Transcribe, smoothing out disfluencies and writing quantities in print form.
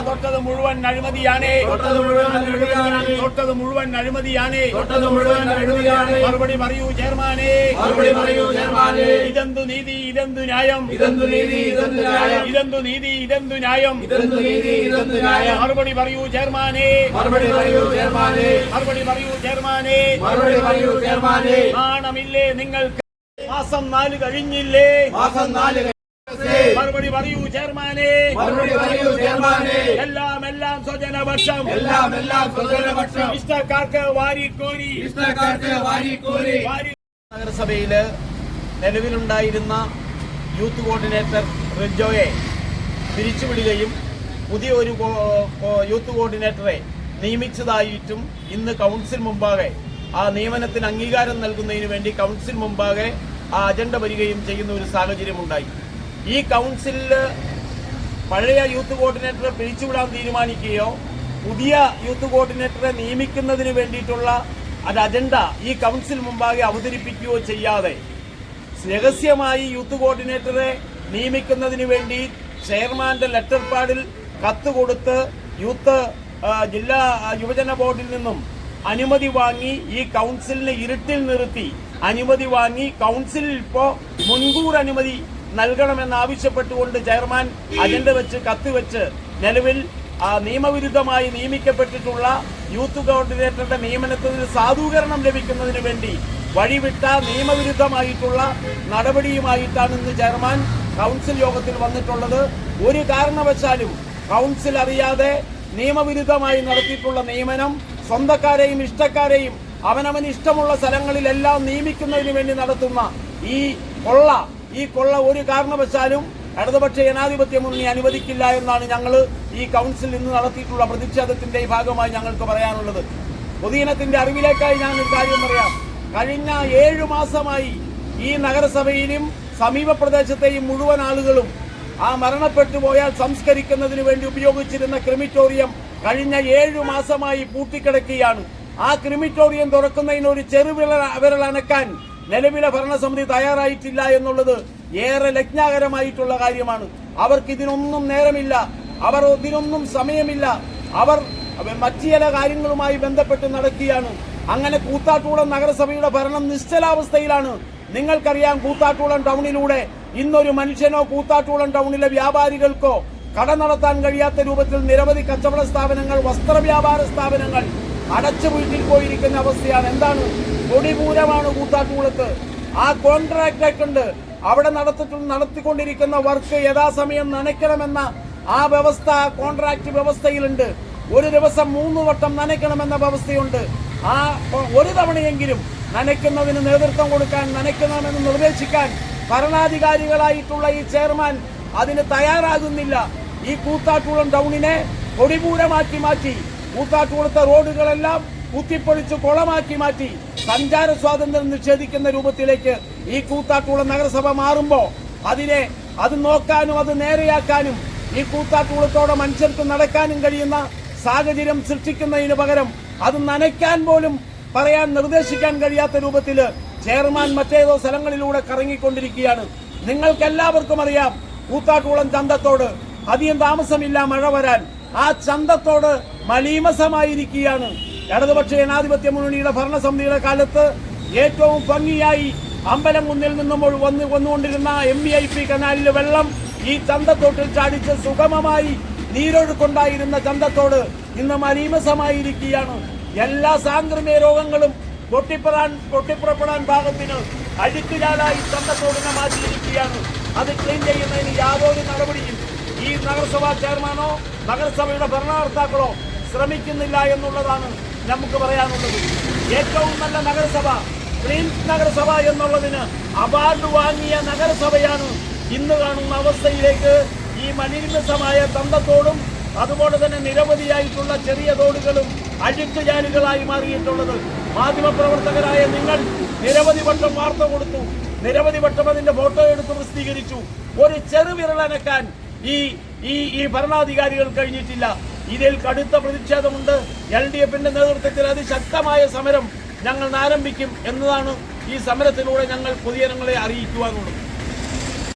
തൊട്ടത് മുഴുവൻ അഴിമതിയാണ്. മറുപടി പറയൂ ചെയർമാനെ. ഇതെന്തു നീതി, ഇതെന്തു ന്യായം? ഇതെന്തു നീതി, ഇതെന്തു ന്യായം? മറുപടി പറയൂ ചെയർമാനെ. മറുപടി പറയൂ ചെയർമാനെ. നാണമില്ലേ നിങ്ങൾക്ക്? മാസം 4 കഴിഞ്ഞില്ലേ? മറുപടി പറയൂ ചെയർമാനെ. എല്ലാം സ്വജനപക്ഷം. ഇഷ്ടക്കാർക്ക് വാരിക്കോരി. നഗരസഭയില് നിലവിലുണ്ടായിരുന്ന യൂത്ത് കോർഡിനേറ്റർ റിജോയെ പിരിച്ചുവിടുകയും പുതിയ ഒരു യൂത്ത് കോർഡിനേറ്ററെ നിയമിച്ചതായിട്ടും ഇന്ന് കൗൺസിൽ മുമ്പാകെ ആ നിയമനത്തിന് അംഗീകാരം നൽകുന്നതിന് വേണ്ടി കൗൺസിൽ മുമ്പാകെ ആ അജണ്ട വരികയും ചെയ്യുന്ന ഒരു സാഹചര്യമുണ്ടായി. ഈ കൗൺസിലിൽ പഴയ യൂത്ത് കോർഡിനേറ്ററെ പിരിച്ചുവിടാൻ തീരുമാനിക്കുകയോ പുതിയ യൂത്ത് കോർഡിനേറ്ററെ നിയമിക്കുന്നതിന് വേണ്ടിയിട്ടുള്ള ഒരു അജണ്ട ഈ കൗൺസിൽ മുമ്പാകെ അവതരിപ്പിക്കുകയോ ചെയ്യാതെ രഹസ്യമായി യൂത്ത് കോർഡിനേറ്ററെ നിയമിക്കുന്നതിന് വേണ്ടി ചെയർമാന്റെ ലെറ്റർ പാഡിൽ കത്ത് കൊടുത്ത് യൂത്ത് ജില്ലാ യുവജന ബോർഡിൽ നിന്നും അനുമതി വാങ്ങി ഈ കൗൺസിലിനെ ഇരുട്ടിൽ നിർത്തി അനുമതി വാങ്ങി കൗൺസിലിൽ ഇപ്പോ മുൻകൂർ അനുമതി നൽകണമെന്നാവശ്യപ്പെട്ടുകൊണ്ട് ചെയർമാൻ അജണ്ട വെച്ച് കത്ത് വെച്ച് നിലവിൽ നിയമവിരുദ്ധമായി നിയമിക്കപ്പെട്ടിട്ടുള്ള യൂത്ത് കോർഡിനേറ്ററുടെ നിയമനത്തിന് സാധൂകരണം ലഭിക്കുന്നതിന് വേണ്ടി വഴിവിട്ട നിയമവിരുദ്ധമായിട്ടുള്ള നടപടിയുമായിട്ടാണ് ഇന്ന് ചെയർമാൻ കൗൺസിൽ യോഗത്തിൽ വന്നിട്ടുള്ളത്. ഒരു കാരണവശാലും കൗൺസിൽ അറിയാതെ നിയമവിരുദ്ധമായി നടത്തിയിട്ടുള്ള നിയമനം സ്വന്തക്കാരെയും ഇഷ്ടക്കാരെയും അവനവന് ഇഷ്ടമുള്ള സ്ഥലങ്ങളിലെല്ലാം നിയമിക്കുന്നതിന് വേണ്ടി നടത്തുന്ന ഈ കൊള്ള ഒരു കാരണവശാലും ഇടതുപക്ഷ ജനാധിപത്യ മുന്നണി അനുവദിക്കില്ല എന്നാണ് ഞങ്ങൾ ഈ കൗൺസിലിൽ നിന്ന് നടത്തിയിട്ടുള്ള പ്രതിഷേധത്തിന്റെ ഭാഗമായി ഞങ്ങൾക്ക് പറയാനുള്ളത്. പൊതുജനത്തിന്റെ അറിവിലേക്കായി ഞാൻ ഒരു കാര്യം പറയാം. കഴിഞ്ഞ 7 മാസമായി ഈ നഗരസഭയിലും സമീപ പ്രദേശത്തെയും മുഴുവൻ ആളുകളും ആ മരണപ്പെട്ടു പോയാൽ സംസ്കരിക്കുന്നതിന് വേണ്ടി ഉപയോഗിച്ചിരുന്ന ക്രിമിറ്റോറിയം കഴിഞ്ഞ 7 മാസമായി പൂട്ടിക്കിടക്കുകയാണ്. ആ ക്രിമിറ്റോറിയം തുറക്കുന്നതിന് ഒരു ചെറുവിരൽ അനക്കാൻ നിലവിലെ ഭരണസമിതി തയ്യാറായിട്ടില്ല എന്നുള്ളത് ഏറെ ലജ്ഞാകരമായിട്ടുള്ള കാര്യമാണ്. അവർക്ക് ഇതിനൊന്നും നേരമില്ല, അവർ ഇതിനൊന്നും സമയമില്ല. അവർ മറ്റു ചില കാര്യങ്ങളുമായി ബന്ധപ്പെട്ട് നടക്കുകയാണ്. അങ്ങനെ കൂത്താട്ടുകുളം നഗരസഭയുടെ ഭരണം നിശ്ചലാവസ്ഥയിലാണ്. നിങ്ങൾക്കറിയാം, കൂത്താട്ടുകുളം ടൗണിലൂടെ ഇന്നൊരു മനുഷ്യനോ കൂത്താട്ടുകുളം ടൗണിലെ വ്യാപാരികൾക്കോ കട നടത്താൻ കഴിയാത്ത രൂപത്തിൽ നിരവധി കച്ചവട സ്ഥാപനങ്ങൾ, വസ്ത്രവ്യാപാര സ്ഥാപനങ്ങൾ അടച്ചു വീട്ടിൽ പോയിരിക്കുന്ന അവസ്ഥയാണ്. എന്താണ്? കൊടിപൂരമാണ് കൂത്താട്ടുകുളത്ത്. ആ കോൺട്രാക്ട് ഉണ്ട്. അവിടെ നടത്തിക്കൊണ്ടിരിക്കുന്ന വർക്ക് യഥാസമയം നനയ്ക്കണമെന്ന ആ വ്യവസ്ഥ കോൺട്രാക്ട് വ്യവസ്ഥയിലുണ്ട്. ഒരു ദിവസം 3 വട്ടം നനയ്ക്കണമെന്ന വ്യവസ്ഥയുണ്ട്. ആ ഒരു തവണയെങ്കിലും നനയ്ക്കുന്നതിന് നേതൃത്വം കൊടുക്കാൻ, നനയ്ക്കണമെന്ന് നിർദ്ദേശിക്കാൻ ഭരണാധികാരികളായിട്ടുള്ള ഈ ചെയർമാൻ അതിന് തയ്യാറാകുന്നില്ല. ഈ കൂത്താട്ടുകുളം ടൗണിനെ കൊടിപൂരമാക്കി മാറ്റി, കൂത്താട്ടുകുളത്തെ റോഡുകളെല്ലാം കുത്തിപ്പൊളിച്ച് കുളമാക്കി മാറ്റി, സഞ്ചാര സ്വാതന്ത്ര്യം നിഷേധിക്കുന്ന രൂപത്തിലേക്ക് ഈ കൂത്താട്ടുകുളം നഗരസഭ മാറുമ്പോൾ അത് നോക്കാനും അത് നേരെയാക്കാനും ഈ കൂത്താട്ടുകുളത്തോടെ മനുഷ്യർക്ക് നടക്കാനും കഴിയുന്ന സാഹചര്യം സൃഷ്ടിക്കുന്നതിന് പകരം അത് നനയ്ക്കാൻ പോലും പറയാൻ നിർദ്ദേശിക്കാൻ കഴിയാത്ത രൂപത്തിൽ ചെയർമാൻ മറ്റേതോ സ്ഥലങ്ങളിലൂടെ കറങ്ങിക്കൊണ്ടിരിക്കുകയാണ്. നിങ്ങൾക്കെല്ലാവർക്കും അറിയാം, കൂത്താട്ടുകുളം ചന്തത്തോട് അധികം താമസമില്ല മഴ വരാൻ. ആ ചന്തത്തോട് മലീമസമായിരിക്കുകയാണ്. ഇടതുപക്ഷ ജനാധിപത്യ മുന്നണിയുടെ ഭരണസമിതിയുടെ കാലത്ത് ഏറ്റവും ഭംഗിയായി അമ്പലം മുന്നിൽ നിന്നും വന്നുകൊണ്ടിരുന്ന MVIP കനാലിലെ വെള്ളം ഈ ചന്തത്തോട്ടിൽ ചാടിച്ച് സുഗമമായി നീരൊഴുക്കുണ്ടായിരുന്ന ചന്തത്തോട് ഇന്ന് മലീമസമായിരിക്കുകയാണ്. എല്ലാ സാംക്രമിക രോഗങ്ങളും പൊട്ടിപ്പുറപ്പെടാൻ ഭാഗത്തിന് അഴുക്കുചാലായി ചന്തത്തോടിനെ മാറ്റിയിരിക്കുകയാണ്. അത് ക്ലീൻ ചെയ്യുന്നതിന് യാതൊരു നടപടിയും ഈ നഗരസഭാ ചെയർമാനോ നഗരസഭയുടെ ഭരണകർത്താക്കളോ ശ്രമിക്കുന്നില്ല എന്നുള്ളതാണ് നമുക്ക് പറയാനുള്ളത്. ഏറ്റവും നല്ല നഗരസഭ, ക്ലീൻ നഗരസഭ എന്നുള്ളതിന് അവാർഡ് വാങ്ങിയ നഗരസഭയാണ് ഇന്ന് കാണുന്ന അവസ്ഥയിലേക്ക് ഈ മലീമസമായ ചന്തത്തോടും അതുപോലെ തന്നെ നിരവധിയായിട്ടുള്ള ചെറിയ തോടുകളും അഴുക്കുചാലുകളായി മാറിയിട്ടുള്ളത്. മാധ്യമപ്രവർത്തകരായ നിങ്ങൾ നിരവധി വട്ടം വാർത്ത കൊടുത്തു, നിരവധി വട്ടം അതിന്റെ ഫോട്ടോ എടുത്ത് പ്രസിദ്ധീകരിച്ചു. ഒരു ചെറുവിരലനക്കാൻ ഈ ഭരണാധികാരികൾ കഴിഞ്ഞിട്ടില്ല. ഇതിൽ കടുത്ത പ്രതിഷേധമുണ്ട്. LDFന്റെ നേതൃത്വത്തിൽ അതിശക്തമായ സമരം ഞങ്ങൾ ആരംഭിക്കും എന്നതാണ് ഈ സമരത്തിലൂടെ ഞങ്ങൾ പൊതുജനങ്ങളെ അറിയിക്കുവാനുള്ളത്.